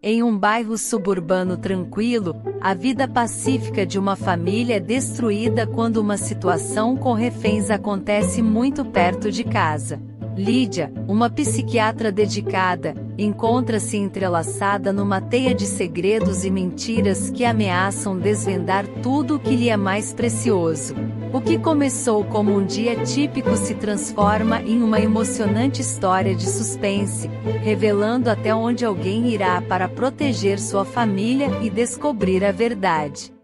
Em um bairro suburbano tranquilo, a vida pacífica de uma família é destruída quando uma situação com reféns acontece muito perto de casa. Lídia, uma psiquiatra dedicada, encontra-se entrelaçada numa teia de segredos e mentiras que ameaçam desvendar tudo o que lhe é mais precioso. O que começou como um dia típico se transforma em uma emocionante história de suspense, revelando até onde alguém irá para proteger sua família e descobrir a verdade.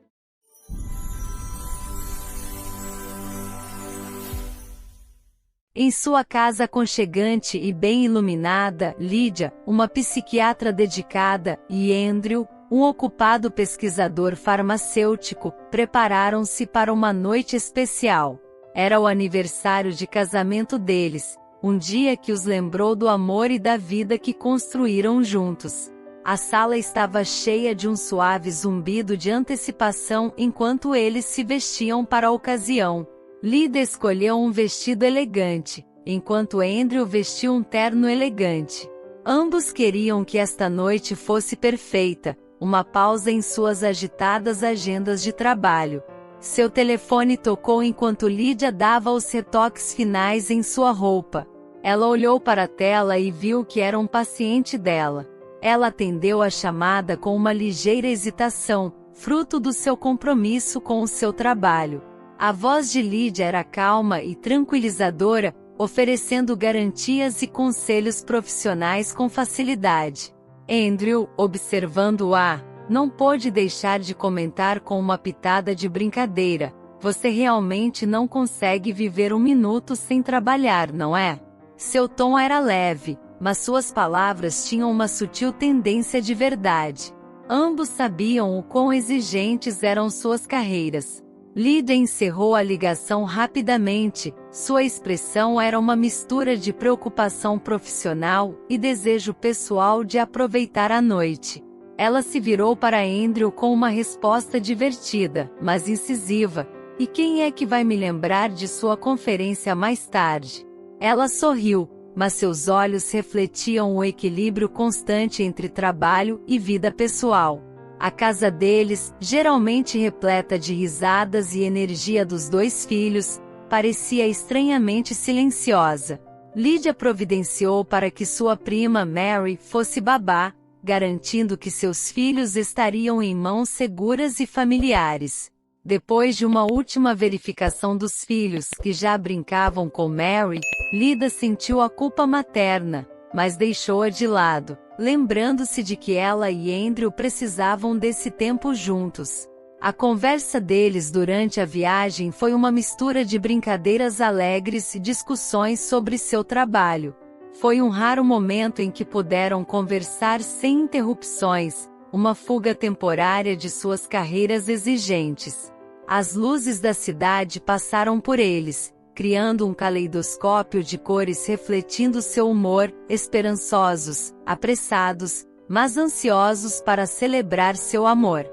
Em sua casa aconchegante e bem iluminada, Lídia, uma psiquiatra dedicada, e Andrew, um ocupado pesquisador farmacêutico, prepararam-se para uma noite especial. Era o aniversário de casamento deles, um dia que os lembrou do amor e da vida que construíram juntos. A sala estava cheia de um suave zumbido de antecipação enquanto eles se vestiam para a ocasião. Lídia escolheu um vestido elegante, enquanto Andrew vestiu um terno elegante. Ambos queriam que esta noite fosse perfeita, uma pausa em suas agitadas agendas de trabalho. Seu telefone tocou enquanto Lídia dava os retoques finais em sua roupa. Ela olhou para a tela e viu que era um paciente dela. Ela atendeu a chamada com uma ligeira hesitação, fruto do seu compromisso com o seu trabalho. A voz de Lídia era calma e tranquilizadora, oferecendo garantias e conselhos profissionais com facilidade. Andrew, observando-a, não pôde deixar de comentar com uma pitada de brincadeira: "Você realmente não consegue viver um minuto sem trabalhar, não é?" Seu tom era leve, mas suas palavras tinham uma sutil tendência de verdade. Ambos sabiam o quão exigentes eram suas carreiras. Lídia encerrou a ligação rapidamente, sua expressão era uma mistura de preocupação profissional e desejo pessoal de aproveitar a noite. Ela se virou para Andrew com uma resposta divertida, mas incisiva: "E quem é que vai me lembrar de sua conferência mais tarde?" Ela sorriu, mas seus olhos refletiam o equilíbrio constante entre trabalho e vida pessoal. A casa deles, geralmente repleta de risadas e energia dos dois filhos, parecia estranhamente silenciosa. Lídia providenciou para que sua prima Mary fosse babá, garantindo que seus filhos estariam em mãos seguras e familiares. Depois de uma última verificação dos filhos que já brincavam com Mary, Lídia sentiu a culpa materna, mas deixou-a de lado, lembrando-se de que ela e Andrew precisavam desse tempo juntos. A conversa deles durante a viagem foi uma mistura de brincadeiras alegres e discussões sobre seu trabalho. Foi um raro momento em que puderam conversar sem interrupções, uma fuga temporária de suas carreiras exigentes. As luzes da cidade passaram por eles, criando um caleidoscópio de cores refletindo seu humor, esperançosos, apressados, mas ansiosos para celebrar seu amor.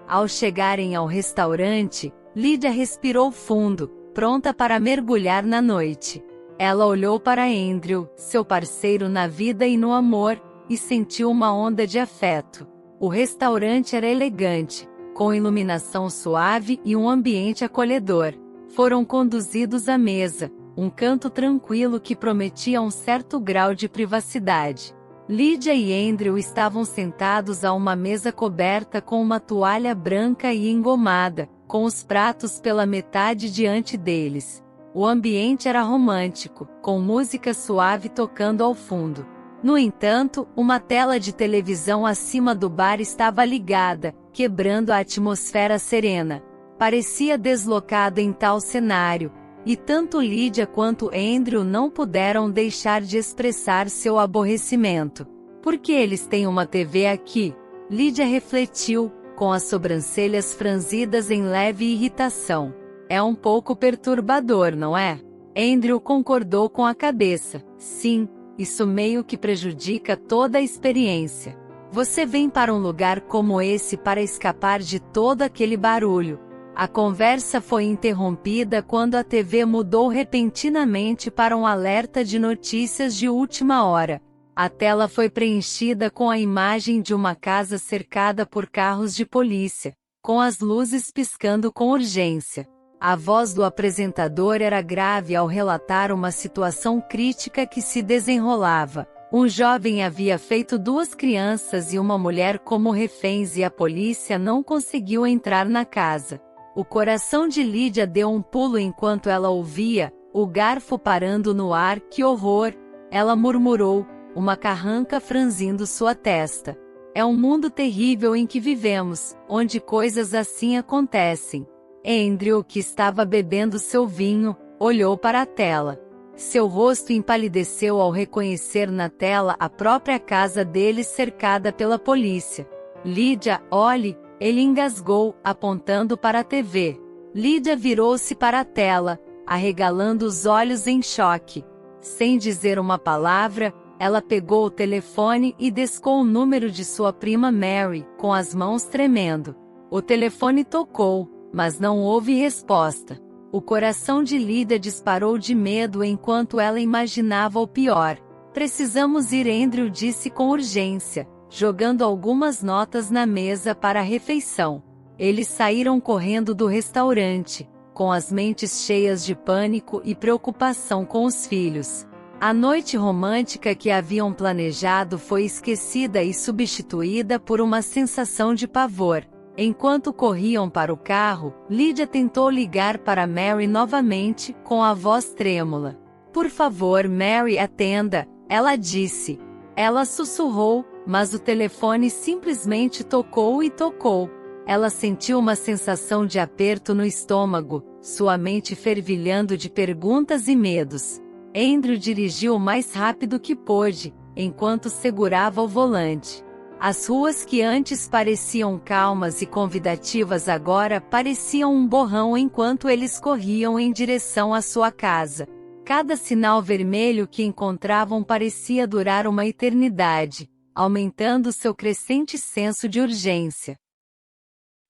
Ao chegarem ao restaurante, Lídia respirou fundo, pronta para mergulhar na noite. Ela olhou para Andrew, seu parceiro na vida e no amor, e sentiu uma onda de afeto. O restaurante era elegante, com iluminação suave e um ambiente acolhedor. Foram conduzidos à mesa, um canto tranquilo que prometia um certo grau de privacidade. Lídia e Andrew estavam sentados a uma mesa coberta com uma toalha branca e engomada, com os pratos pela metade diante deles. O ambiente era romântico, com música suave tocando ao fundo. No entanto, uma tela de televisão acima do bar estava ligada, quebrando a atmosfera serena. Parecia deslocado em tal cenário, e tanto Lídia quanto Andrew não puderam deixar de expressar seu aborrecimento. "Por que eles têm uma TV aqui?" Lídia refletiu, com as sobrancelhas franzidas em leve irritação. "É um pouco perturbador, não é?" Andrew concordou com a cabeça. "Sim, isso meio que prejudica toda a experiência. Você vem para um lugar como esse para escapar de todo aquele barulho." A conversa foi interrompida quando a TV mudou repentinamente para um alerta de notícias de última hora. A tela foi preenchida com a imagem de uma casa cercada por carros de polícia, com as luzes piscando com urgência. A voz do apresentador era grave ao relatar uma situação crítica que se desenrolava. Um jovem havia feito 2 crianças e uma mulher como reféns e a polícia não conseguiu entrar na casa. O coração de Lídia deu um pulo enquanto ela ouvia, o garfo parando no ar. Que horror! Ela murmurou, uma carranca franzindo sua testa. É um mundo terrível em que vivemos, onde coisas assim acontecem. Andrew, que estava bebendo seu vinho, olhou para a tela. Seu rosto empalideceu ao reconhecer na tela a própria casa deles cercada pela polícia. Lídia, olhe, ele engasgou, apontando para a TV. Lídia virou-se para a tela, arregalando os olhos em choque. Sem dizer uma palavra, ela pegou o telefone e discou o número de sua prima Mary, com as mãos tremendo. O telefone tocou, mas não houve resposta. O coração de Lídia disparou de medo enquanto ela imaginava o pior. Precisamos ir, Andrew disse com urgência, jogando algumas notas na mesa para a refeição. Eles saíram correndo do restaurante, com as mentes cheias de pânico e preocupação com os filhos. A noite romântica que haviam planejado foi esquecida e substituída por uma sensação de pavor. Enquanto corriam para o carro, Lídia tentou ligar para Mary novamente, com a voz trêmula. Por favor, Mary, atenda, ela disse. Ela sussurrou, mas o telefone simplesmente tocou e tocou. Ela sentiu uma sensação de aperto no estômago, sua mente fervilhando de perguntas e medos. Andrew dirigiu o mais rápido que pôde, enquanto segurava o volante. As ruas que antes pareciam calmas e convidativas agora pareciam um borrão enquanto eles corriam em direção à sua casa. Cada sinal vermelho que encontravam parecia durar uma eternidade, aumentando seu crescente senso de urgência.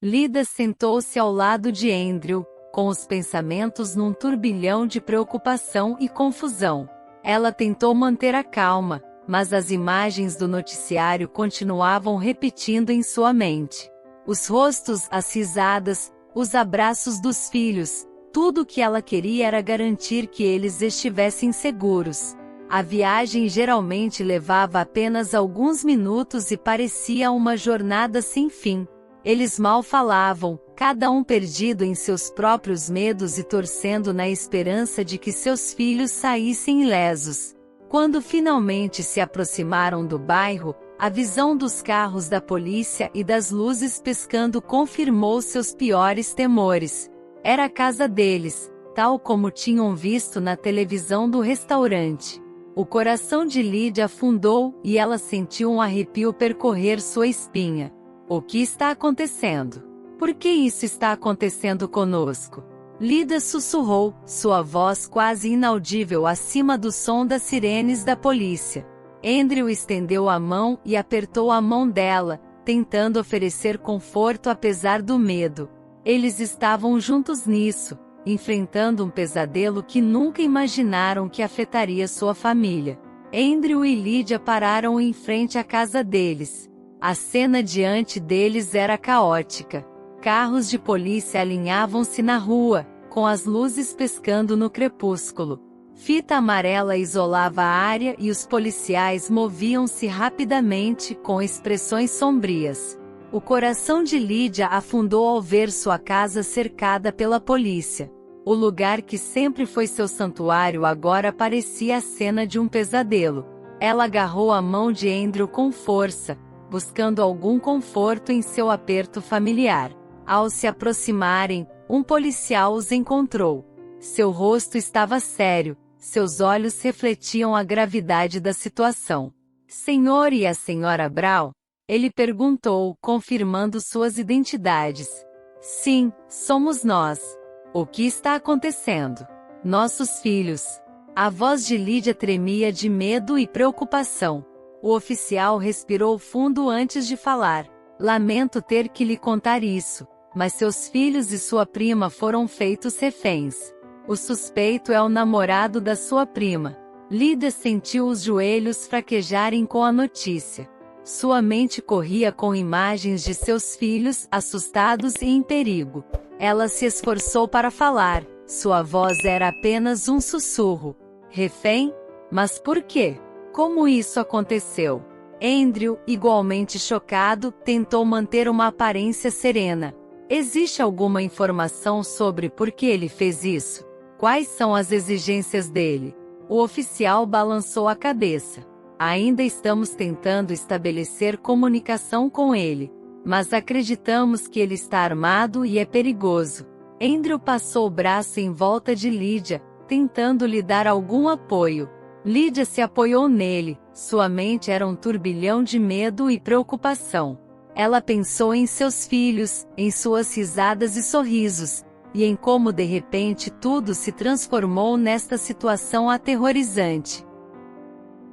Lídia sentou-se ao lado de Andrew, com os pensamentos num turbilhão de preocupação e confusão. Ela tentou manter a calma, mas as imagens do noticiário continuavam repetindo em sua mente. Os rostos, as risadas, os abraços dos filhos, tudo o que ela queria era garantir que eles estivessem seguros. A viagem geralmente levava apenas alguns minutos e parecia uma jornada sem fim. Eles mal falavam, cada um perdido em seus próprios medos e torcendo na esperança de que seus filhos saíssem ilesos. Quando finalmente se aproximaram do bairro, a visão dos carros da polícia e das luzes piscando confirmou seus piores temores. Era a casa deles, tal como tinham visto na televisão do restaurante. O coração de Lídia afundou e ela sentiu um arrepio percorrer sua espinha. O que está acontecendo? Por que isso está acontecendo conosco? Lídia sussurrou, sua voz quase inaudível acima do som das sirenes da polícia. Andrew estendeu a mão e apertou a mão dela, tentando oferecer conforto apesar do medo. Eles estavam juntos nisso, enfrentando um pesadelo que nunca imaginaram que afetaria sua família. Andrew e Lídia pararam em frente à casa deles. A cena diante deles era caótica. Carros de polícia alinhavam-se na rua, com as luzes piscando no crepúsculo. Fita amarela isolava a área e os policiais moviam-se rapidamente com expressões sombrias. O coração de Lídia afundou ao ver sua casa cercada pela polícia. O lugar que sempre foi seu santuário agora parecia a cena de um pesadelo. Ela agarrou a mão de Andrew com força, buscando algum conforto em seu aperto familiar. Ao se aproximarem, um policial os encontrou. Seu rosto estava sério, seus olhos refletiam a gravidade da situação. Senhor e a senhora Brown? Ele perguntou, confirmando suas identidades. Sim, somos nós. O que está acontecendo? Nossos filhos. A voz de Lídia tremia de medo e preocupação. O oficial respirou fundo antes de falar. Lamento ter que lhe contar isso, mas seus filhos e sua prima foram feitos reféns. O suspeito é o namorado da sua prima. Lídia sentiu os joelhos fraquejarem com a notícia. Sua mente corria com imagens de seus filhos, assustados e em perigo. Ela se esforçou para falar, sua voz era apenas um sussurro. Refém? Mas por quê? Como isso aconteceu? Andrew, igualmente chocado, tentou manter uma aparência serena. Existe alguma informação sobre por que ele fez isso? Quais são as exigências dele? O oficial balançou a cabeça. Ainda estamos tentando estabelecer comunicação com ele, mas acreditamos que ele está armado e é perigoso. Andrew passou o braço em volta de Lídia, tentando lhe dar algum apoio. Lídia se apoiou nele, sua mente era um turbilhão de medo e preocupação. Ela pensou em seus filhos, em suas risadas e sorrisos, e em como de repente tudo se transformou nesta situação aterrorizante.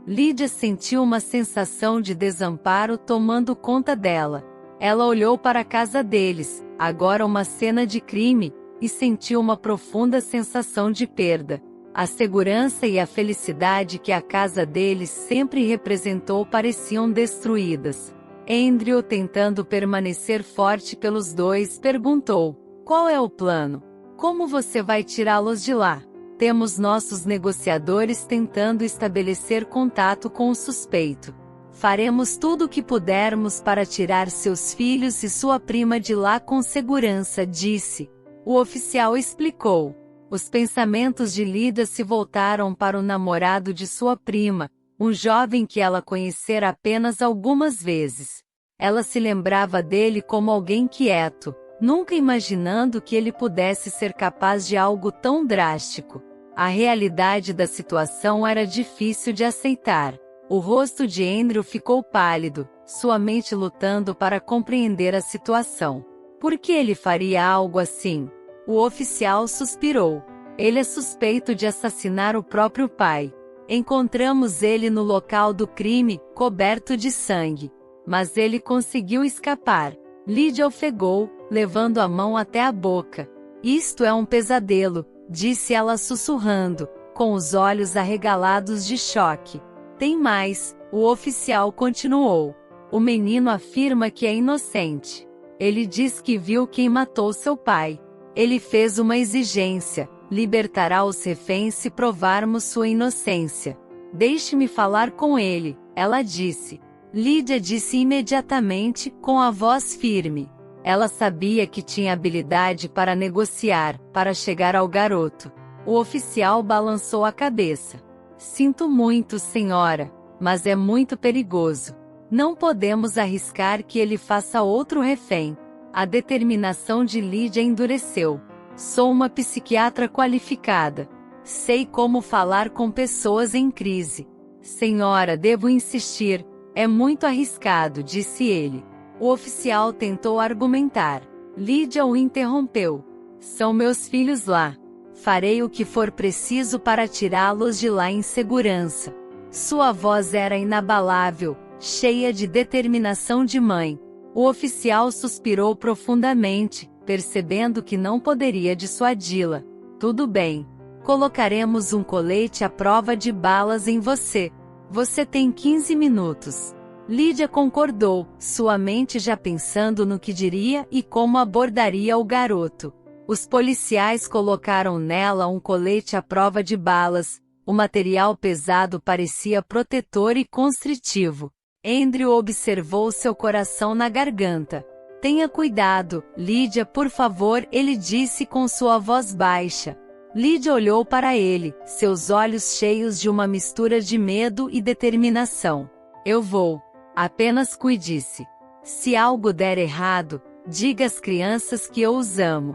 Lídia sentiu uma sensação de desamparo tomando conta dela. Ela olhou para a casa deles, agora uma cena de crime, e sentiu uma profunda sensação de perda. A segurança e a felicidade que a casa deles sempre representou pareciam destruídas. Andrew, tentando permanecer forte pelos dois, perguntou: qual é o plano? Como você vai tirá-los de lá? Temos nossos negociadores tentando estabelecer contato com o suspeito. Faremos tudo o que pudermos para tirar seus filhos e sua prima de lá com segurança, disse. O oficial explicou. Os pensamentos de Lídia se voltaram para o namorado de sua prima, um jovem que ela conhecera apenas algumas vezes. Ela se lembrava dele como alguém quieto, nunca imaginando que ele pudesse ser capaz de algo tão drástico. A realidade da situação era difícil de aceitar. O rosto de Andrew ficou pálido, sua mente lutando para compreender a situação. Por que ele faria algo assim? O oficial suspirou. Ele é suspeito de assassinar o próprio pai. Encontramos ele no local do crime, coberto de sangue. Mas ele conseguiu escapar. Lídia ofegou, levando a mão até a boca. Isto é um pesadelo, disse ela sussurrando, com os olhos arregalados de choque. Tem mais, o oficial continuou. O menino afirma que é inocente. Ele diz que viu quem matou seu pai. Ele fez uma exigência: libertará os reféns se provarmos sua inocência. Deixe-me falar com ele, ela disse. Lídia disse imediatamente, com a voz firme. Ela sabia que tinha habilidade para negociar, para chegar ao garoto. O oficial balançou a cabeça. Sinto muito, senhora, mas é muito perigoso. Não podemos arriscar que ele faça outro refém. A determinação de Lídia endureceu. Sou uma psiquiatra qualificada. Sei como falar com pessoas em crise. Senhora, devo insistir. É muito arriscado, disse ele. O oficial tentou argumentar. Lídia o interrompeu. São meus filhos lá. Farei o que for preciso para tirá-los de lá em segurança. Sua voz era inabalável, cheia de determinação de mãe. O oficial suspirou profundamente, percebendo que não poderia dissuadi-la. Tudo bem. Colocaremos um colete à prova de balas em você. Você tem 15 minutos. Lídia concordou, sua mente já pensando no que diria e como abordaria o garoto. Os policiais colocaram nela um colete à prova de balas. O material pesado parecia protetor e constritivo. Andrew observou seu coração na garganta. Tenha cuidado, Lídia, por favor, ele disse com sua voz baixa. Lídia olhou para ele, seus olhos cheios de uma mistura de medo e determinação. Eu vou. Apenas cuide-se. Se algo der errado, diga às crianças que eu os amo.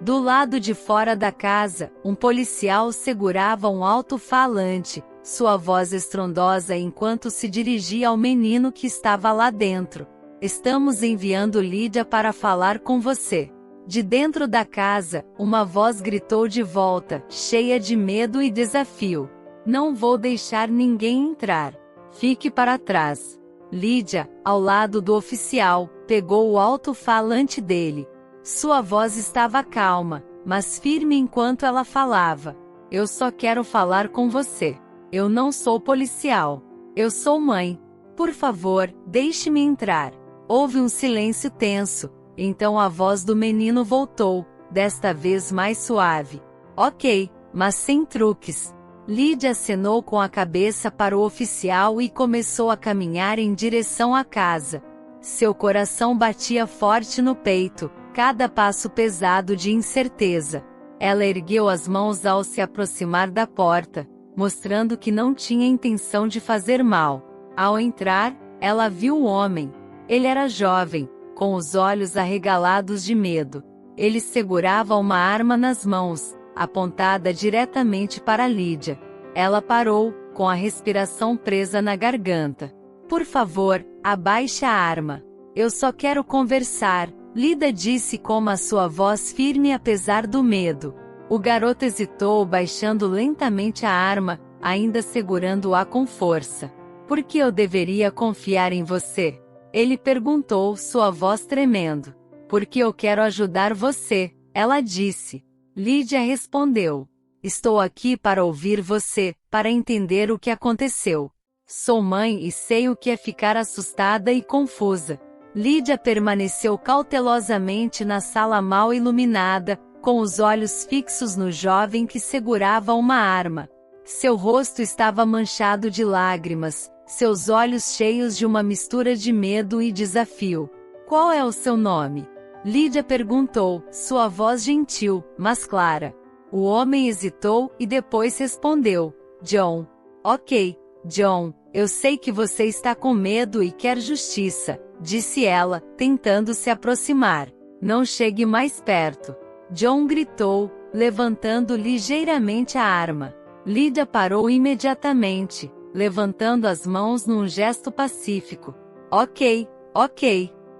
Do lado de fora da casa, um policial segurava um alto-falante, sua voz estrondosa enquanto se dirigia ao menino que estava lá dentro. Estamos enviando Lídia para falar com você. De dentro da casa, uma voz gritou de volta, cheia de medo e desafio. Não vou deixar ninguém entrar. Fique para trás. Lídia, ao lado do oficial, pegou o alto-falante dele. Sua voz estava calma, mas firme enquanto ela falava. Eu só quero falar com você. Eu não sou policial. Eu sou mãe. Por favor, deixe-me entrar. Houve um silêncio tenso. Então a voz do menino voltou, desta vez mais suave. Ok, mas sem truques. Lídia acenou com a cabeça para o oficial e começou a caminhar em direção à casa. Seu coração batia forte no peito, cada passo pesado de incerteza. Ela ergueu as mãos ao se aproximar da porta, mostrando que não tinha intenção de fazer mal. Ao entrar, ela viu o homem. Ele era jovem, com os olhos arregalados de medo. Ele segurava uma arma nas mãos, apontada diretamente para Lídia. Ela parou, com a respiração presa na garganta. Por favor, abaixe a arma. Eu só quero conversar, Lídia disse com a sua voz firme apesar do medo. O garoto hesitou, baixando lentamente a arma, ainda segurando-a com força. Por que eu deveria confiar em você? Ele perguntou, sua voz tremendo. Porque eu quero ajudar você, ela disse. Lídia respondeu. Estou aqui para ouvir você, para entender o que aconteceu. Sou mãe e sei o que é ficar assustada e confusa. Lídia permaneceu cautelosamente na sala mal iluminada, com os olhos fixos no jovem que segurava uma arma. Seu rosto estava manchado de lágrimas, seus olhos cheios de uma mistura de medo e desafio. Qual é o seu nome? Lídia perguntou, sua voz gentil, mas clara. O homem hesitou e depois respondeu, John. Ok, John, eu sei que você está com medo e quer justiça, disse ela, tentando se aproximar. Não chegue mais perto. John gritou, levantando ligeiramente a arma. Lídia parou imediatamente, levantando as mãos num gesto pacífico. Ok,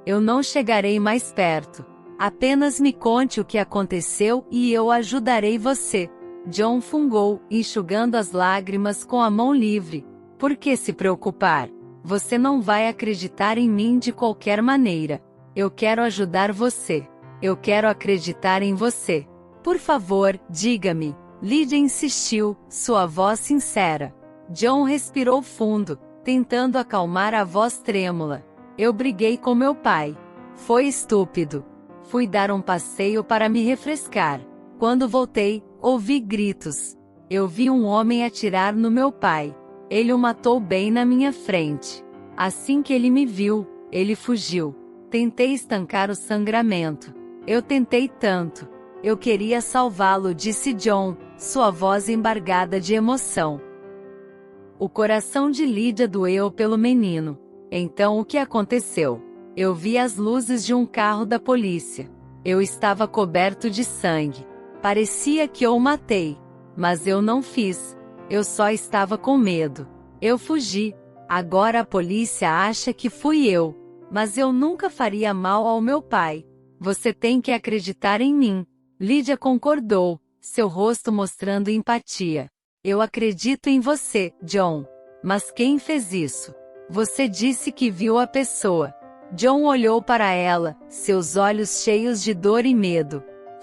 eu não chegarei mais perto. Apenas me conte o que aconteceu e eu ajudarei você. John fungou, enxugando as lágrimas com a mão livre. Por que se preocupar? Você não vai acreditar em mim de qualquer maneira. Eu quero ajudar você. Eu quero acreditar em você. Por favor, diga-me. Lídia insistiu, sua voz sincera. John respirou fundo, tentando acalmar a voz trêmula. Eu briguei com meu pai. Foi estúpido. Fui dar um passeio para me refrescar. Quando voltei, ouvi gritos. Eu vi um homem atirar no meu pai. Ele o matou bem na minha frente. Assim que ele me viu, ele fugiu. Tentei estancar o sangramento. Eu tentei tanto. Eu queria salvá-lo, disse John, sua voz embargada de emoção. O coração de Lídia doeu pelo menino. Então o que aconteceu? Eu vi as luzes de um carro da polícia. Eu estava coberto de sangue. Parecia que eu o matei. Mas eu não fiz. Eu só estava com medo. Eu fugi. Agora a polícia acha que fui eu. Mas eu nunca faria mal ao meu pai. Você tem que acreditar em mim. Lídia concordou, seu rosto mostrando empatia. Eu acredito em você, John. Mas quem fez isso? Você disse que viu a pessoa. John olhou para ela, seus olhos cheios de dor e medo.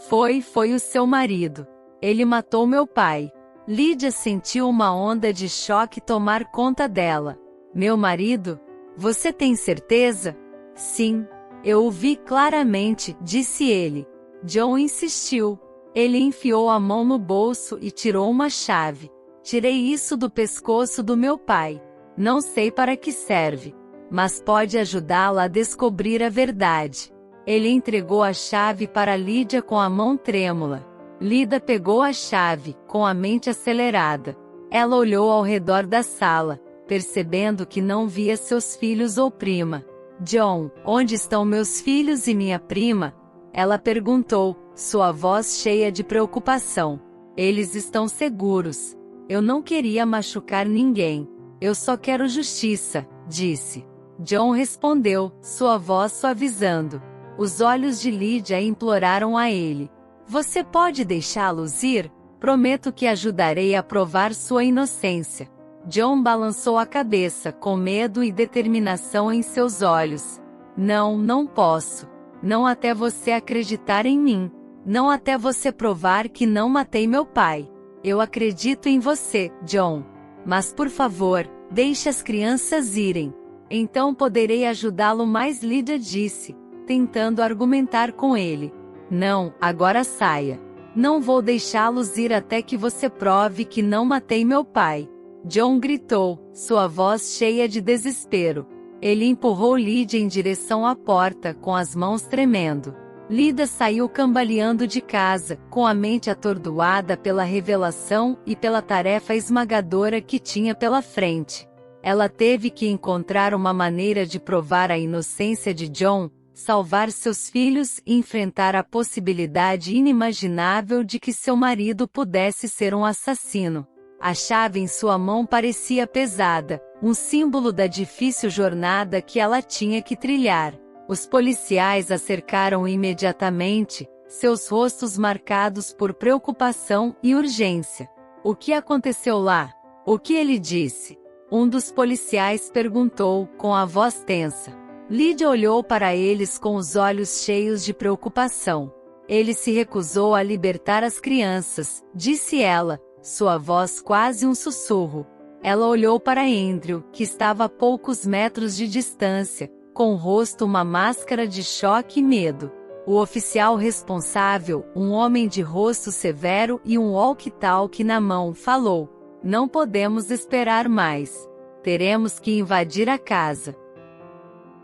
Foi o seu marido. Ele matou meu pai. Lídia sentiu uma onda de choque tomar conta dela. Meu marido? Você tem certeza? Sim. Eu o vi claramente, disse ele. John insistiu. Ele enfiou a mão no bolso e tirou uma chave. Tirei isso do pescoço do meu pai. Não sei para que serve. Mas pode ajudá-la a descobrir a verdade. Ele entregou a chave para Lídia com a mão trêmula. Lídia pegou a chave, com a mente acelerada. Ela olhou ao redor da sala, percebendo que não via seus filhos ou prima. John, onde estão meus filhos e minha prima? Ela perguntou, sua voz cheia de preocupação. Eles estão seguros. Eu não queria machucar ninguém. Eu só quero justiça, disse. John respondeu, sua voz suavizando. Os olhos de Lídia imploraram a ele. Você pode deixá-los ir? Prometo que ajudarei a provar sua inocência. John balançou a cabeça, com medo e determinação em seus olhos. Não posso. Não até você acreditar em mim. Não até você provar que não matei meu pai. Eu acredito em você, John. Mas por favor, deixe as crianças irem. Então poderei ajudá-lo mais, Lydia disse, tentando argumentar com ele. Não, agora saia. Não vou deixá-los ir até que você prove que não matei meu pai. John gritou, sua voz cheia de desespero. Ele empurrou Lydia em direção à porta, com as mãos tremendo. Lydia saiu cambaleando de casa, com a mente atordoada pela revelação e pela tarefa esmagadora que tinha pela frente. Ela teve que encontrar uma maneira de provar a inocência de John, salvar seus filhos e enfrentar a possibilidade inimaginável de que seu marido pudesse ser um assassino. A chave em sua mão parecia pesada, um símbolo da difícil jornada que ela tinha que trilhar. Os policiais a cercaram imediatamente, seus rostos marcados por preocupação e urgência. O que aconteceu lá? O que ele disse? Um dos policiais perguntou, com a voz tensa. Lydia olhou para eles com os olhos cheios de preocupação. Ele se recusou a libertar as crianças, disse ela, sua voz quase um sussurro. Ela olhou para Andrew, que estava a poucos metros de distância, com o rosto uma máscara de choque e medo. O oficial responsável, um homem de rosto severo e um walkie-talkie na mão, falou: "Não podemos esperar mais. Teremos que invadir a casa."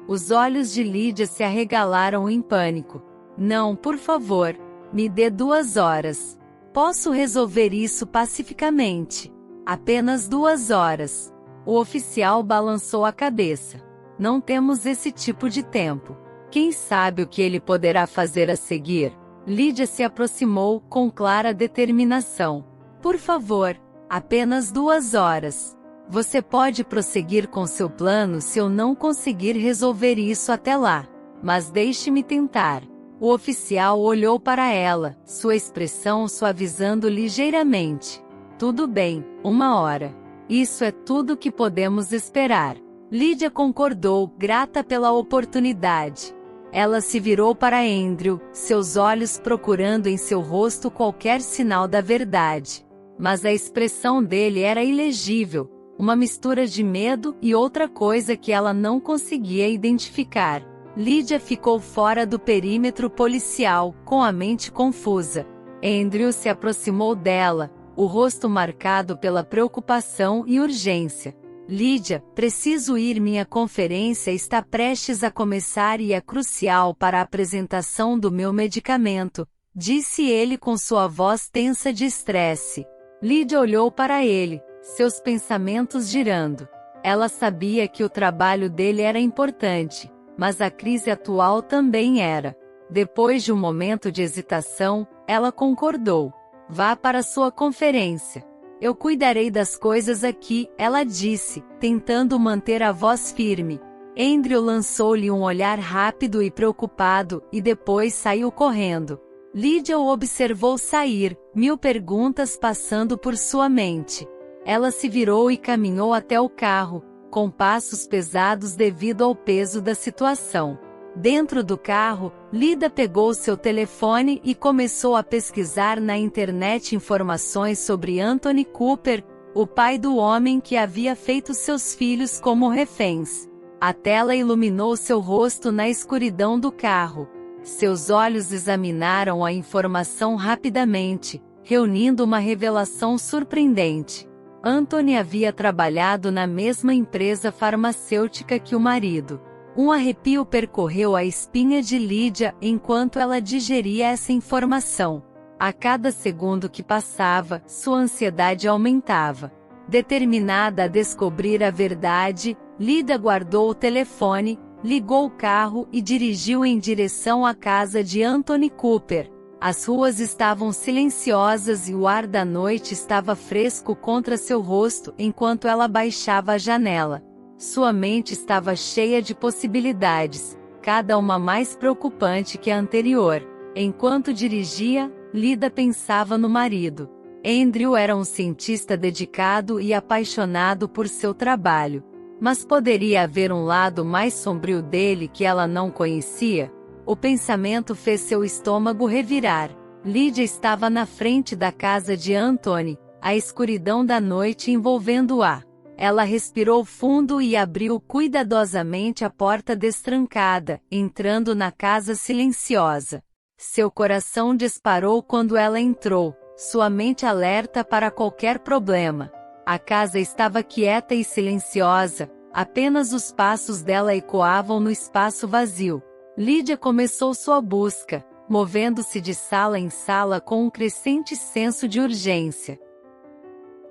Os olhos de Lydia se arregalaram em pânico. "Não, por favor, me dê 2 horas. Posso resolver isso pacificamente. Apenas 2 horas." O oficial balançou a cabeça. "Não temos esse tipo de tempo. Quem sabe o que ele poderá fazer a seguir?" Lydia se aproximou com clara determinação. "Por favor, apenas 2 horas. Você pode prosseguir com seu plano se eu não conseguir resolver isso até lá. Mas deixe-me tentar." O oficial olhou para ela, sua expressão suavizando ligeiramente. "Tudo bem, 1 hora. Isso é tudo que podemos esperar." Lydia concordou, grata pela oportunidade. Ela se virou para Andrew, seus olhos procurando em seu rosto qualquer sinal da verdade. Mas a expressão dele era ilegível, uma mistura de medo e outra coisa que ela não conseguia identificar. Lydia ficou fora do perímetro policial, com a mente confusa. Andrew se aproximou dela, o rosto marcado pela preocupação e urgência. "Lydia, preciso ir. Minha conferência está prestes a começar e é crucial para a apresentação do meu medicamento", disse ele com sua voz tensa de estresse. Lydia olhou para ele, seus pensamentos girando. Ela sabia que o trabalho dele era importante, mas a crise atual também era. Depois de um momento de hesitação, ela concordou. "Vá para sua conferência. Eu cuidarei das coisas aqui", ela disse, tentando manter a voz firme. Andrew lançou-lhe um olhar rápido e preocupado, e depois saiu correndo. Lydia o observou sair, 1000 perguntas passando por sua mente. Ela se virou e caminhou até o carro, com passos pesados devido ao peso da situação. Dentro do carro, Lydia pegou seu telefone e começou a pesquisar na internet informações sobre Anthony Cooper, o pai do homem que havia feito seus filhos como reféns. A tela iluminou seu rosto na escuridão do carro. Seus olhos examinaram a informação rapidamente, reunindo uma revelação surpreendente. Anthony havia trabalhado na mesma empresa farmacêutica que o marido. Um arrepio percorreu a espinha de Lydia enquanto ela digeria essa informação. A cada segundo que passava, sua ansiedade aumentava. Determinada a descobrir a verdade, Lydia guardou o telefone, ligou o carro e dirigiu em direção à casa de Anthony Cooper. As ruas estavam silenciosas e o ar da noite estava fresco contra seu rosto enquanto ela baixava a janela. Sua mente estava cheia de possibilidades, cada uma mais preocupante que a anterior. Enquanto dirigia, Lydia pensava no marido. Andrew era um cientista dedicado e apaixonado por seu trabalho. Mas poderia haver um lado mais sombrio dele que ela não conhecia? O pensamento fez seu estômago revirar. Lydia estava na frente da casa de Anthony, a escuridão da noite envolvendo-a. Ela respirou fundo e abriu cuidadosamente a porta destrancada, entrando na casa silenciosa. Seu coração disparou quando ela entrou, sua mente alerta para qualquer problema. A casa estava quieta e silenciosa, apenas os passos dela ecoavam no espaço vazio. Lídia começou sua busca, movendo-se de sala em sala com um crescente senso de urgência.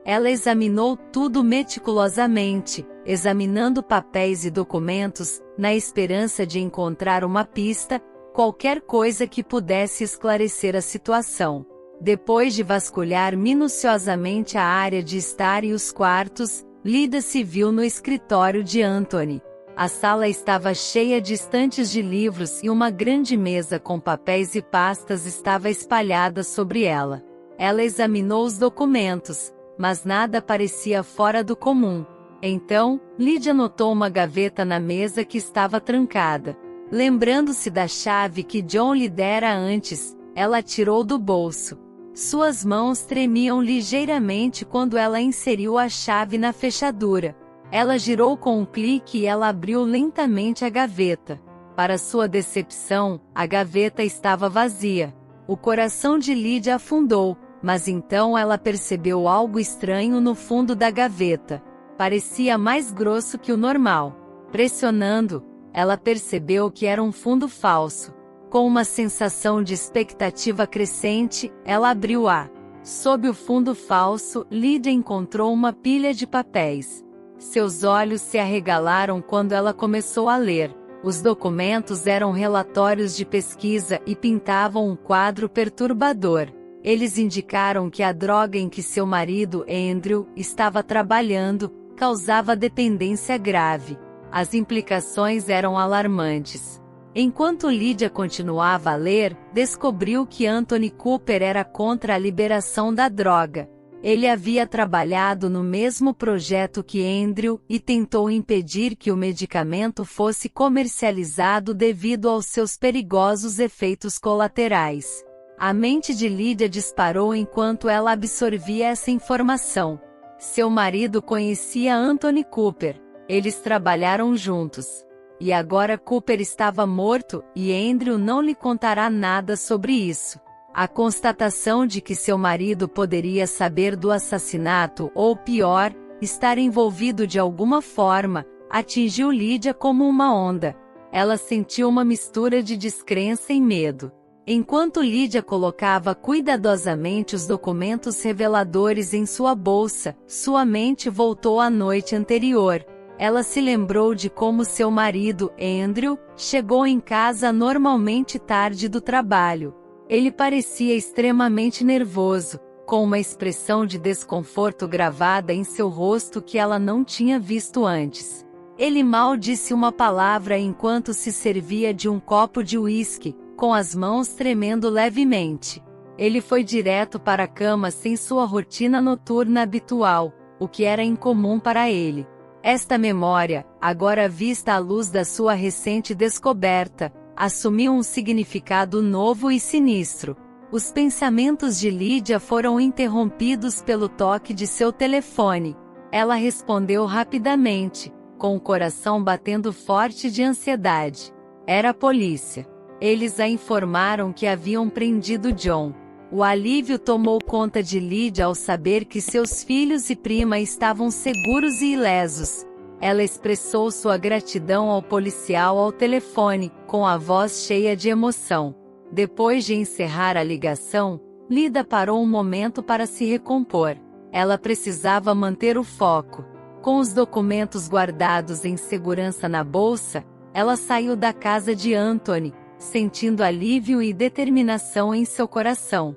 Ela examinou tudo meticulosamente, examinando papéis e documentos, na esperança de encontrar uma pista, qualquer coisa que pudesse esclarecer a situação. Depois de vasculhar minuciosamente a área de estar e os quartos, Lídia se viu no escritório de Anthony. A sala estava cheia de estantes de livros e uma grande mesa com papéis e pastas estava espalhada sobre ela. Ela examinou os documentos, mas nada parecia fora do comum. Então, Lídia notou uma gaveta na mesa que estava trancada. Lembrando-se da chave que John lhe dera antes, ela a tirou do bolso. Suas mãos tremiam ligeiramente quando ela inseriu a chave na fechadura. Ela girou com um clique e ela abriu lentamente a gaveta. Para sua decepção, a gaveta estava vazia. O coração de Lídia afundou, mas então ela percebeu algo estranho no fundo da gaveta. Parecia mais grosso que o normal. Pressionando, ela percebeu que era um fundo falso. Com uma sensação de expectativa crescente, ela abriu-a. Sob o fundo falso, Lídia encontrou uma pilha de papéis. Seus olhos se arregalaram quando ela começou a ler. Os documentos eram relatórios de pesquisa e pintavam um quadro perturbador. Eles indicaram que a droga em que seu marido, Andrew, estava trabalhando, causava dependência grave. As implicações eram alarmantes. Enquanto Lídia continuava a ler, descobriu que Anthony Cooper era contra a liberação da droga. Ele havia trabalhado no mesmo projeto que Andrew e tentou impedir que o medicamento fosse comercializado devido aos seus perigosos efeitos colaterais. A mente de Lídia disparou enquanto ela absorvia essa informação. Seu marido conhecia Anthony Cooper. Eles trabalharam juntos. E agora Cooper estava morto, e Andrew não lhe contará nada sobre isso. A constatação de que seu marido poderia saber do assassinato ou, pior, estar envolvido de alguma forma, atingiu Lídia como uma onda. Ela sentiu uma mistura de descrença e medo. Enquanto Lídia colocava cuidadosamente os documentos reveladores em sua bolsa, sua mente voltou à noite anterior. Ela se lembrou de como seu marido, Andrew, chegou em casa normalmente tarde do trabalho. Ele parecia extremamente nervoso, com uma expressão de desconforto gravada em seu rosto que ela não tinha visto antes. Ele mal disse uma palavra enquanto se servia de um copo de uísque, com as mãos tremendo levemente. Ele foi direto para a cama sem sua rotina noturna habitual, o que era incomum para ele. Esta memória, agora vista à luz da sua recente descoberta, assumiu um significado novo e sinistro. Os pensamentos de Lídia foram interrompidos pelo toque de seu telefone. Ela respondeu rapidamente, com o coração batendo forte de ansiedade. Era a polícia. Eles a informaram que haviam prendido John. O alívio tomou conta de Lídia ao saber que seus filhos e prima estavam seguros e ilesos. Ela expressou sua gratidão ao policial ao telefone, com a voz cheia de emoção. Depois de encerrar a ligação, Lídia parou um momento para se recompor. Ela precisava manter o foco. Com os documentos guardados em segurança na bolsa, ela saiu da casa de Anthony, sentindo alívio e determinação em seu coração.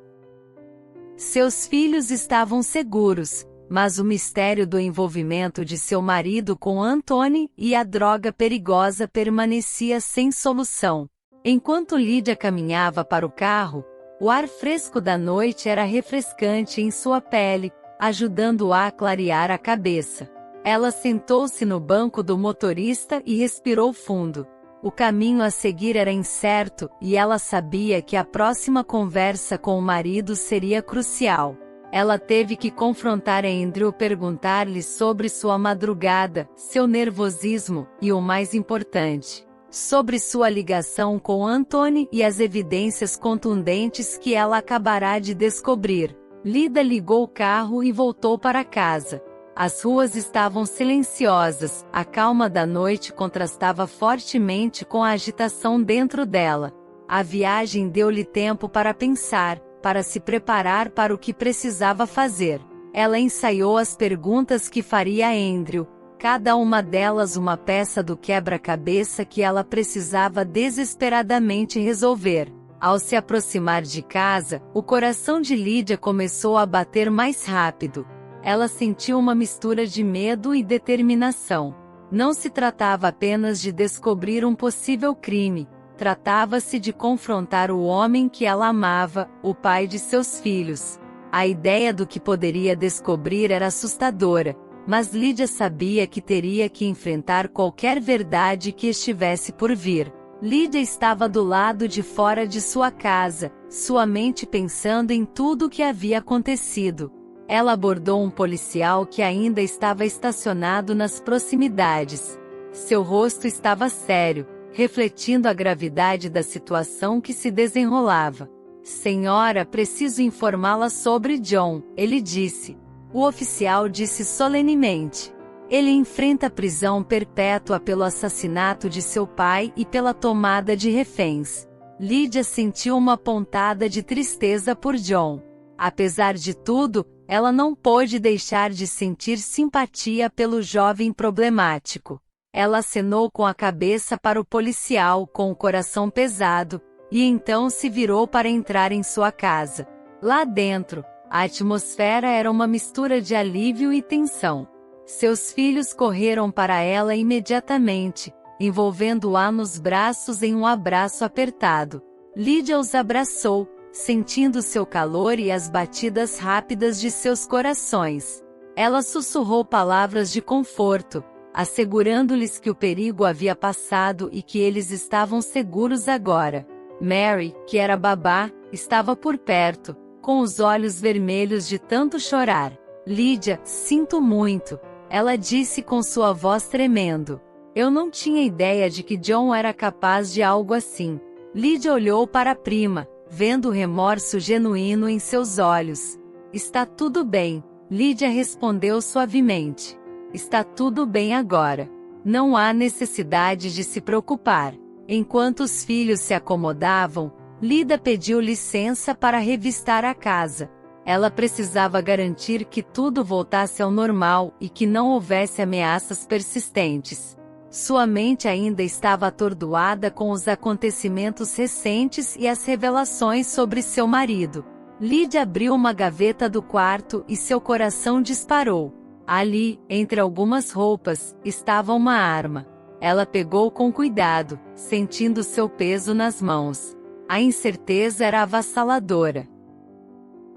Seus filhos estavam seguros, mas o mistério do envolvimento de seu marido com Anthony e a droga perigosa permanecia sem solução. Enquanto Lídia caminhava para o carro, o ar fresco da noite era refrescante em sua pele, ajudando-a a clarear a cabeça. Ela sentou-se no banco do motorista e respirou fundo. O caminho a seguir era incerto, e ela sabia que a próxima conversa com o marido seria crucial. Ela teve que confrontar Andrew, perguntar-lhe sobre sua madrugada, seu nervosismo, e o mais importante, sobre sua ligação com Anthony e as evidências contundentes que ela acabará de descobrir. Lydia ligou o carro e voltou para casa. As ruas estavam silenciosas, a calma da noite contrastava fortemente com a agitação dentro dela. A viagem deu-lhe tempo para pensar, para se preparar para o que precisava fazer. Ela ensaiou as perguntas que faria a Andrew, cada uma delas uma peça do quebra-cabeça que ela precisava desesperadamente resolver. Ao se aproximar de casa, o coração de Lydia começou a bater mais rápido. Ela sentiu uma mistura de medo e determinação. Não se tratava apenas de descobrir um possível crime. Tratava-se de confrontar o homem que ela amava, o pai de seus filhos. A ideia do que poderia descobrir era assustadora, mas Lydia sabia que teria que enfrentar qualquer verdade que estivesse por vir. Lydia estava do lado de fora de sua casa, sua mente pensando em tudo o que havia acontecido. Ela abordou um policial que ainda estava estacionado nas proximidades. Seu rosto estava sério, refletindo a gravidade da situação que se desenrolava. "Senhora, preciso informá-la sobre John", ele disse. O oficial disse solenemente. "Ele enfrenta prisão perpétua pelo assassinato de seu pai e pela tomada de reféns." Lydia sentiu uma pontada de tristeza por John. Apesar de tudo, ela não pôde deixar de sentir simpatia pelo jovem problemático. Ela acenou com a cabeça para o policial com o coração pesado, e então se virou para entrar em sua casa. Lá dentro, a atmosfera era uma mistura de alívio e tensão. Seus filhos correram para ela imediatamente, envolvendo-a nos braços em um abraço apertado. Lydia os abraçou, sentindo seu calor e as batidas rápidas de seus corações. Ela sussurrou palavras de conforto, assegurando-lhes que o perigo havia passado e que eles estavam seguros agora. Mary, que era babá, estava por perto, com os olhos vermelhos de tanto chorar. "Lydia, sinto muito", ela disse com sua voz tremendo. "Eu não tinha ideia de que John era capaz de algo assim." Lydia olhou para a prima, vendo o remorso genuíno em seus olhos. "Está tudo bem", Lydia respondeu suavemente. "Está tudo bem agora. Não há necessidade de se preocupar." Enquanto os filhos se acomodavam, Lydia pediu licença para revistar a casa. Ela precisava garantir que tudo voltasse ao normal e que não houvesse ameaças persistentes. Sua mente ainda estava atordoada com os acontecimentos recentes e as revelações sobre seu marido. Lydia abriu uma gaveta do quarto e seu coração disparou. Ali, entre algumas roupas, estava uma arma. Ela pegou com cuidado, sentindo seu peso nas mãos. A incerteza era avassaladora.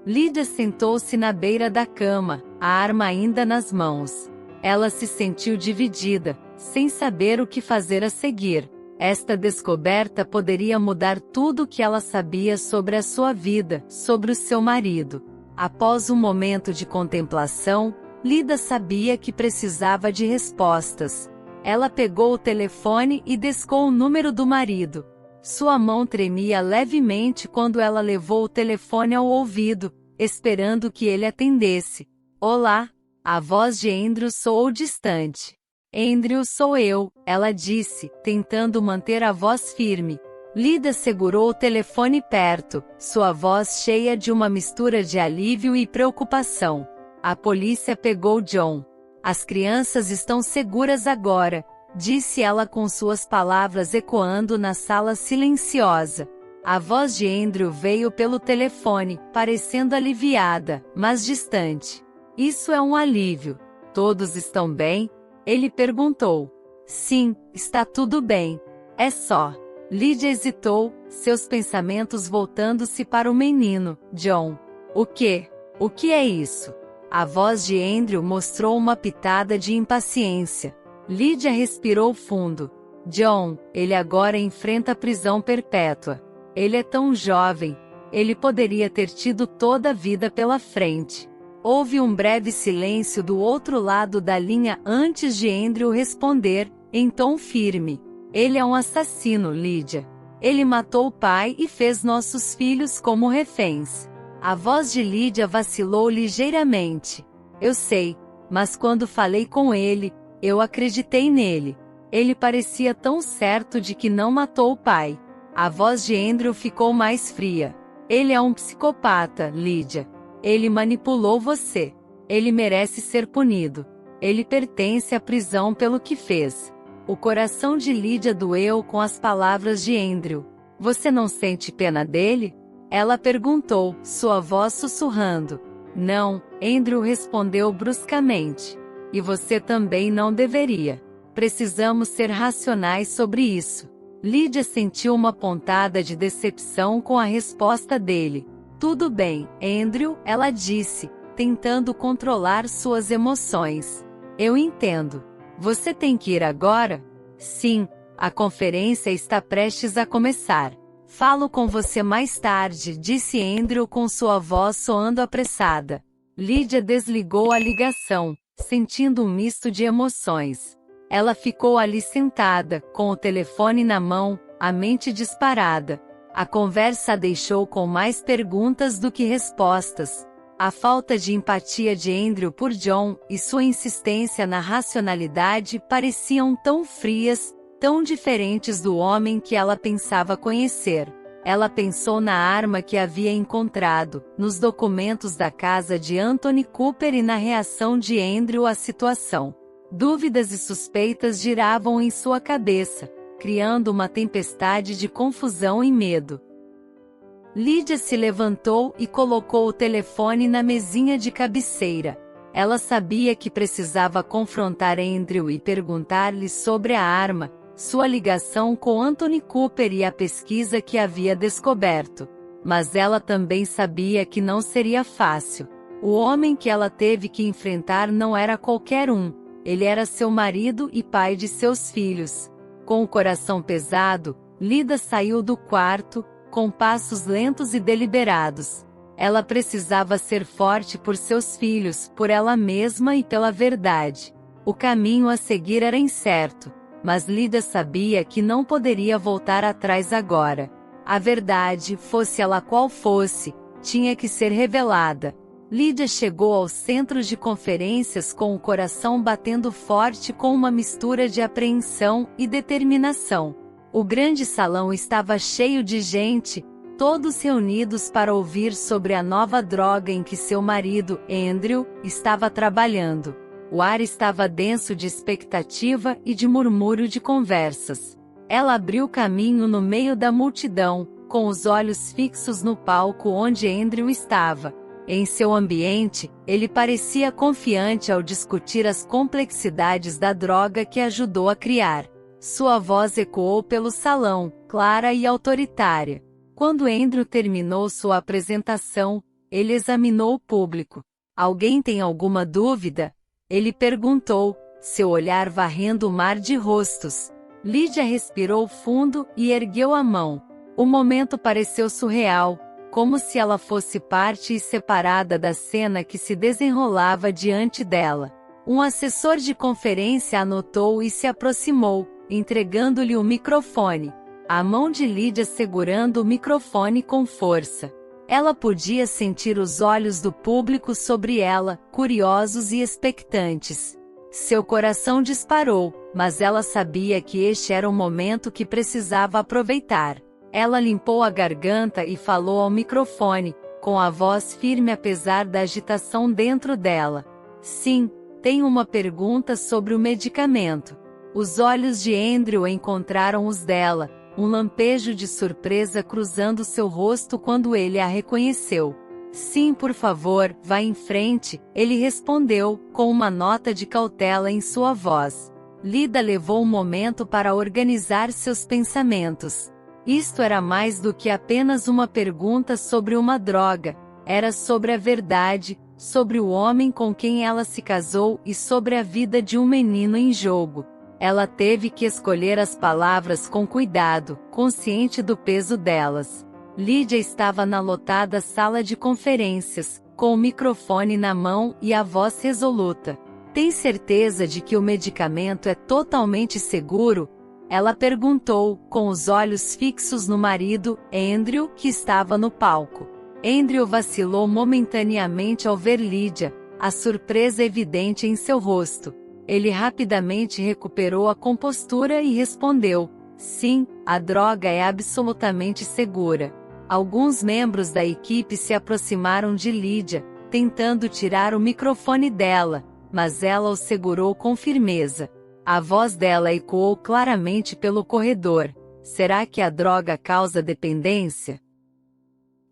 Lydia sentou-se na beira da cama, a arma ainda nas mãos. Ela se sentiu dividida, sem saber o que fazer a seguir. Esta descoberta poderia mudar tudo o que ela sabia sobre a sua vida, sobre o seu marido. Após um momento de contemplação, Lydia sabia que precisava de respostas. Ela pegou o telefone e discou o número do marido. Sua mão tremia levemente quando ela levou o telefone ao ouvido, esperando que ele atendesse. "Olá", a voz de Andrew soou distante. "Andrew, sou eu", ela disse, tentando manter a voz firme. Lydia segurou o telefone perto, sua voz cheia de uma mistura de alívio e preocupação. "A polícia pegou John. As crianças estão seguras agora", disse ela com suas palavras ecoando na sala silenciosa. A voz de Andrew veio pelo telefone, parecendo aliviada, mas distante. "Isso é um alívio. Todos estão bem?" ele perguntou. "Sim, está tudo bem. É só." Lydia hesitou, seus pensamentos voltando-se para o menino, John. "O quê? O que é isso?" A voz de Andrew mostrou uma pitada de impaciência. Lydia respirou fundo. "John, ele agora enfrenta prisão perpétua. Ele é tão jovem. Ele poderia ter tido toda a vida pela frente. Houve um breve silêncio do outro lado da linha antes de Andrew responder, em tom firme. Ele é um assassino, Lydia. Ele matou o pai e fez nossos filhos como reféns. A voz de Lydia vacilou ligeiramente. Eu sei, mas quando falei com ele, eu acreditei nele. Ele parecia tão certo de que não matou o pai. A voz de Andrew ficou mais fria. Ele é um psicopata, Lydia. Ele manipulou você. Ele merece ser punido. Ele pertence à prisão pelo que fez. O coração de Lydia doeu com as palavras de Andrew. Você não sente pena dele? Ela perguntou, sua voz sussurrando. Não, Andrew respondeu bruscamente. E você também não deveria. Precisamos ser racionais sobre isso. Lydia sentiu uma pontada de decepção com a resposta dele. Tudo bem, Andrew, ela disse, tentando controlar suas emoções. Eu entendo. Você tem que ir agora? Sim, a conferência está prestes a começar. Falo com você mais tarde, disse Andrew com sua voz soando apressada. Lydia desligou a ligação, sentindo um misto de emoções. Ela ficou ali sentada, com o telefone na mão, a mente disparada. A conversa a deixou com mais perguntas do que respostas. A falta de empatia de Andrew por John e sua insistência na racionalidade pareciam tão frias, tão diferentes do homem que ela pensava conhecer. Ela pensou na arma que havia encontrado, nos documentos da casa de Anthony Cooper e na reação de Andrew à situação. Dúvidas e suspeitas giravam em sua cabeça, criando uma tempestade de confusão e medo. Lydia se levantou e colocou o telefone na mesinha de cabeceira. Ela sabia que precisava confrontar Andrew e perguntar-lhe sobre a arma, sua ligação com Anthony Cooper e a pesquisa que havia descoberto. Mas ela também sabia que não seria fácil. O homem que ela teve que enfrentar não era qualquer um. Ele era seu marido e pai de seus filhos. Com o coração pesado, Lydia saiu do quarto, com passos lentos e deliberados. Ela precisava ser forte por seus filhos, por ela mesma e pela verdade. O caminho a seguir era incerto, mas Lydia sabia que não poderia voltar atrás agora. A verdade, fosse ela qual fosse, tinha que ser revelada. Lydia chegou ao centro de conferências com o coração batendo forte com uma mistura de apreensão e determinação. O grande salão estava cheio de gente, todos reunidos para ouvir sobre a nova droga em que seu marido, Andrew, estava trabalhando. O ar estava denso de expectativa e de murmúrio de conversas. Ela abriu caminho no meio da multidão, com os olhos fixos no palco onde Andrew estava. Em seu ambiente, ele parecia confiante ao discutir as complexidades da droga que ajudou a criar. Sua voz ecoou pelo salão, clara e autoritária. Quando Andrew terminou sua apresentação, ele examinou o público. Alguém tem alguma dúvida? Ele perguntou, seu olhar varrendo o mar de rostos. Lydia respirou fundo e ergueu a mão. O momento pareceu surreal, como se ela fosse parte e separada da cena que se desenrolava diante dela. Um assessor de conferência anotou e se aproximou, entregando-lhe o microfone. A mão de Lydia segurando o microfone com força. Ela podia sentir os olhos do público sobre ela, curiosos e expectantes. Seu coração disparou, mas ela sabia que este era o momento que precisava aproveitar. Ela limpou a garganta e falou ao microfone, com a voz firme apesar da agitação dentro dela. Sim, tenho uma pergunta sobre o medicamento. Os olhos de Andrew encontraram os dela, um lampejo de surpresa cruzando seu rosto quando ele a reconheceu. Sim, por favor, vá em frente, ele respondeu, com uma nota de cautela em sua voz. Lydia levou um momento para organizar seus pensamentos. Isto era mais do que apenas uma pergunta sobre uma droga, era sobre a verdade, sobre o homem com quem ela se casou e sobre a vida de um menino em jogo. Ela teve que escolher as palavras com cuidado, consciente do peso delas. Lídia estava na lotada sala de conferências, com o microfone na mão e a voz resoluta. Tem certeza de que o medicamento é totalmente seguro? Ela perguntou, com os olhos fixos no marido, Andrew, que estava no palco. Andrew vacilou momentaneamente ao ver Lídia, a surpresa evidente em seu rosto. Ele rapidamente recuperou a compostura e respondeu: sim, a droga é absolutamente segura. Alguns membros da equipe se aproximaram de Lídia, tentando tirar o microfone dela, mas ela o segurou com firmeza. A voz dela ecoou claramente pelo corredor. Será que a droga causa dependência?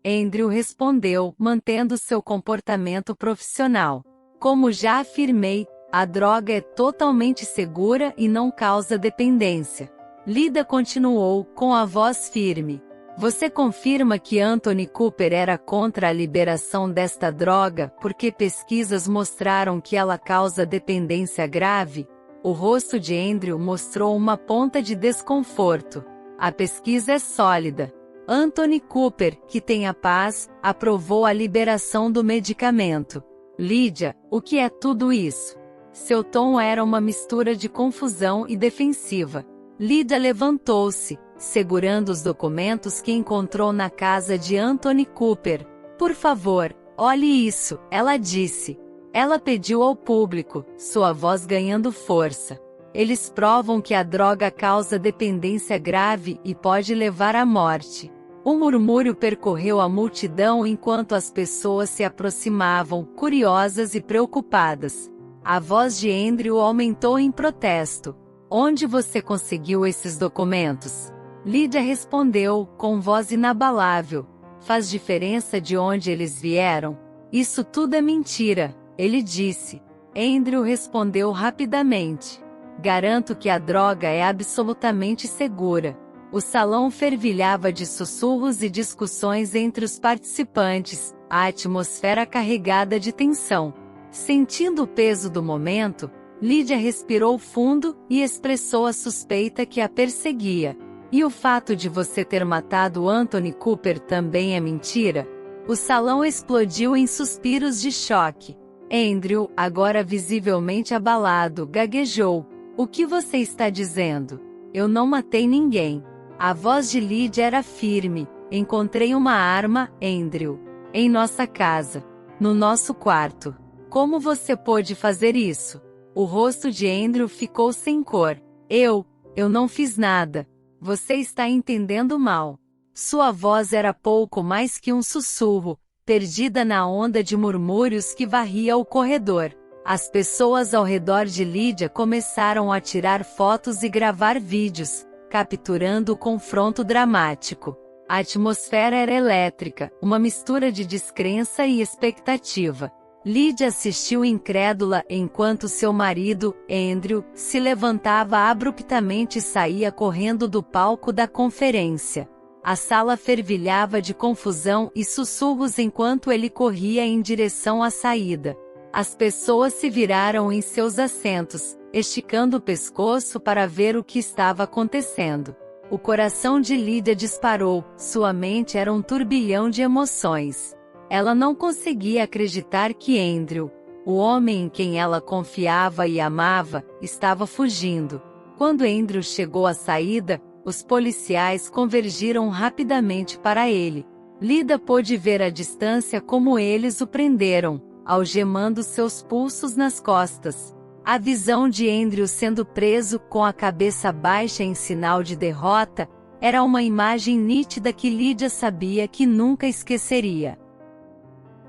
Andrew respondeu, mantendo seu comportamento profissional. Como já afirmei, a droga é totalmente segura e não causa dependência. Lídia continuou, com a voz firme. Você confirma que Anthony Cooper era contra a liberação desta droga porque pesquisas mostraram que ela causa dependência grave? O rosto de Andrew mostrou uma ponta de desconforto. A pesquisa é sólida. Anthony Cooper, que tem a paz, aprovou a liberação do medicamento. Lídia, o que é tudo isso? Seu tom era uma mistura de confusão e defensiva. Lídia levantou-se, segurando os documentos que encontrou na casa de Anthony Cooper. Por favor, olhe isso, ela disse. Ela pediu ao público, sua voz ganhando força. Eles provam que a droga causa dependência grave e pode levar à morte. Um murmúrio percorreu a multidão enquanto as pessoas se aproximavam, curiosas e preocupadas. A voz de Andrew aumentou em protesto. Onde você conseguiu esses documentos? Lídia respondeu, com voz inabalável. Faz diferença de onde eles vieram? Isso tudo é mentira, ele disse. Andrew respondeu rapidamente. Garanto que a droga é absolutamente segura. O salão fervilhava de sussurros e discussões entre os participantes, a atmosfera carregada de tensão. Sentindo o peso do momento, Lídia respirou fundo e expressou a suspeita que a perseguia. E o fato de você ter matado Anthony Cooper também é mentira? O salão explodiu em suspiros de choque. Andrew, agora visivelmente abalado, gaguejou. O que você está dizendo? Eu não matei ninguém. A voz de Lídia era firme. Encontrei uma arma, Andrew. Em nossa casa. No nosso quarto. Como você pôde fazer isso? O rosto de Andrew ficou sem cor. Eu não fiz nada. Você está entendendo mal. Sua voz era pouco mais que um sussurro, perdida na onda de murmúrios que varria o corredor. As pessoas ao redor de Lídia começaram a tirar fotos e gravar vídeos, capturando o confronto dramático. A atmosfera era elétrica, uma mistura de descrença e expectativa. Lídia assistiu incrédula enquanto seu marido, Andrew, se levantava abruptamente e saía correndo do palco da conferência. A sala fervilhava de confusão e sussurros enquanto ele corria em direção à saída. As pessoas se viraram em seus assentos, esticando o pescoço para ver o que estava acontecendo. O coração de Lídia disparou, sua mente era um turbilhão de emoções. Ela não conseguia acreditar que Andrew, o homem em quem ela confiava e amava, estava fugindo. Quando Andrew chegou à saída, os policiais convergiram rapidamente para ele. Lídia pôde ver à distância como eles o prenderam, algemando seus pulsos nas costas. A visão de Andrew sendo preso com a cabeça baixa em sinal de derrota, era uma imagem nítida que Lídia sabia que nunca esqueceria.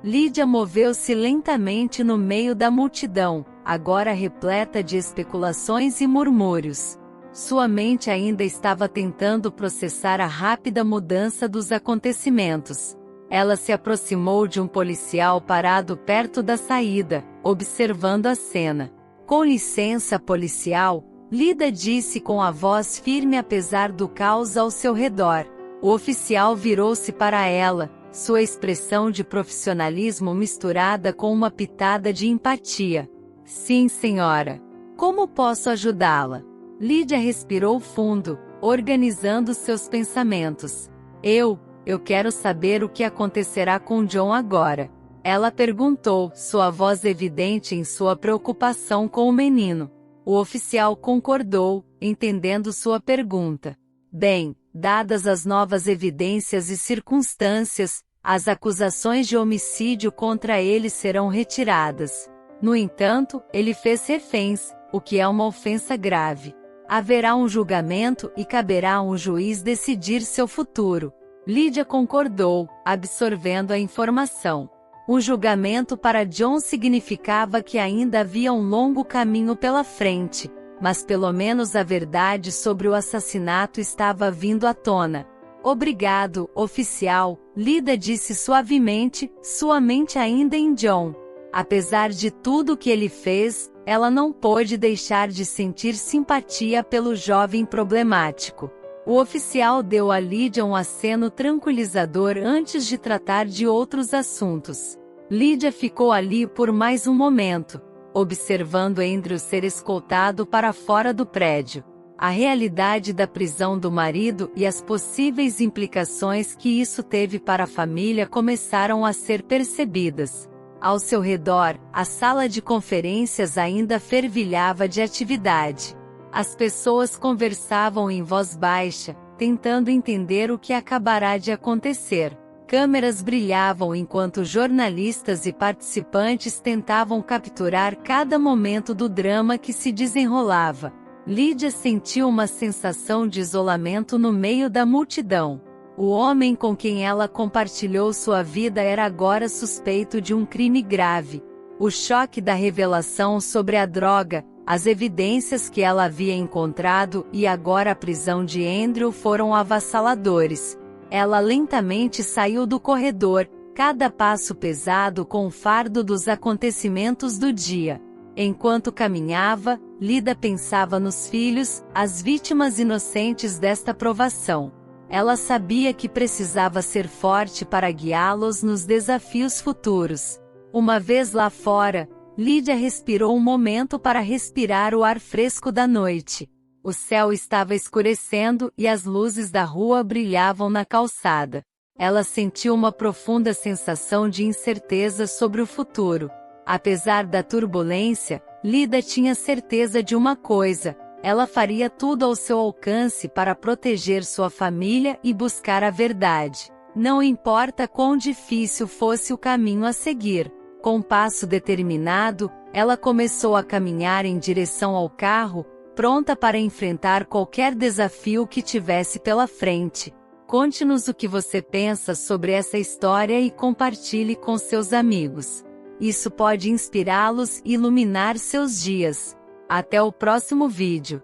Lídia moveu-se lentamente no meio da multidão, agora repleta de especulações e murmúrios. Sua mente ainda estava tentando processar a rápida mudança dos acontecimentos. Ela se aproximou de um policial parado perto da saída, observando a cena. Com licença, policial, Lídia disse com a voz firme apesar do caos ao seu redor. O oficial virou-se para ela, sua expressão de profissionalismo misturada com uma pitada de empatia. Sim, senhora. Como posso ajudá-la? Lídia respirou fundo, organizando seus pensamentos. Eu eu quero saber o que acontecerá com John agora. Ela perguntou, sua voz evidente em sua preocupação com o menino. O oficial concordou, entendendo sua pergunta. Bem, dadas as novas evidências e circunstâncias, as acusações de homicídio contra ele serão retiradas. No entanto, ele fez reféns, o que é uma ofensa grave. Haverá um julgamento e caberá a um juiz decidir seu futuro. Lídia concordou, absorvendo a informação. O julgamento para John significava que ainda havia um longo caminho pela frente, mas pelo menos a verdade sobre o assassinato estava vindo à tona. Obrigado, oficial, Lídia disse suavemente, sua mente ainda em John. Apesar de tudo o que ele fez, ela não pôde deixar de sentir simpatia pelo jovem problemático. O oficial deu a Lídia um aceno tranquilizador antes de tratar de outros assuntos. Lídia ficou ali por mais um momento, observando Andrew ser escoltado para fora do prédio. A realidade da prisão do marido e as possíveis implicações que isso teve para a família começaram a ser percebidas. Ao seu redor, a sala de conferências ainda fervilhava de atividade. As pessoas conversavam em voz baixa, tentando entender o que acabará de acontecer. Câmeras brilhavam enquanto jornalistas e participantes tentavam capturar cada momento do drama que se desenrolava. Lídia sentiu uma sensação de isolamento no meio da multidão. O homem com quem ela compartilhou sua vida era agora suspeito de um crime grave. O choque da revelação sobre a droga, as evidências que ela havia encontrado e agora a prisão de Andrew foram avassaladores. Ela lentamente saiu do corredor, cada passo pesado com o fardo dos acontecimentos do dia. Enquanto caminhava, Lídia pensava nos filhos, as vítimas inocentes desta provação. Ela sabia que precisava ser forte para guiá-los nos desafios futuros. Uma vez lá fora, Lídia respirou um momento para respirar o ar fresco da noite. O céu estava escurecendo e as luzes da rua brilhavam na calçada. Ela sentiu uma profunda sensação de incerteza sobre o futuro. Apesar da turbulência, Lídia tinha certeza de uma coisa: ela faria tudo ao seu alcance para proteger sua família e buscar a verdade. Não importa quão difícil fosse o caminho a seguir. Com um passo determinado, ela começou a caminhar em direção ao carro, pronta para enfrentar qualquer desafio que tivesse pela frente. Conte-nos o que você pensa sobre essa história e compartilhe com seus amigos. Isso pode inspirá-los e iluminar seus dias. Até o próximo vídeo.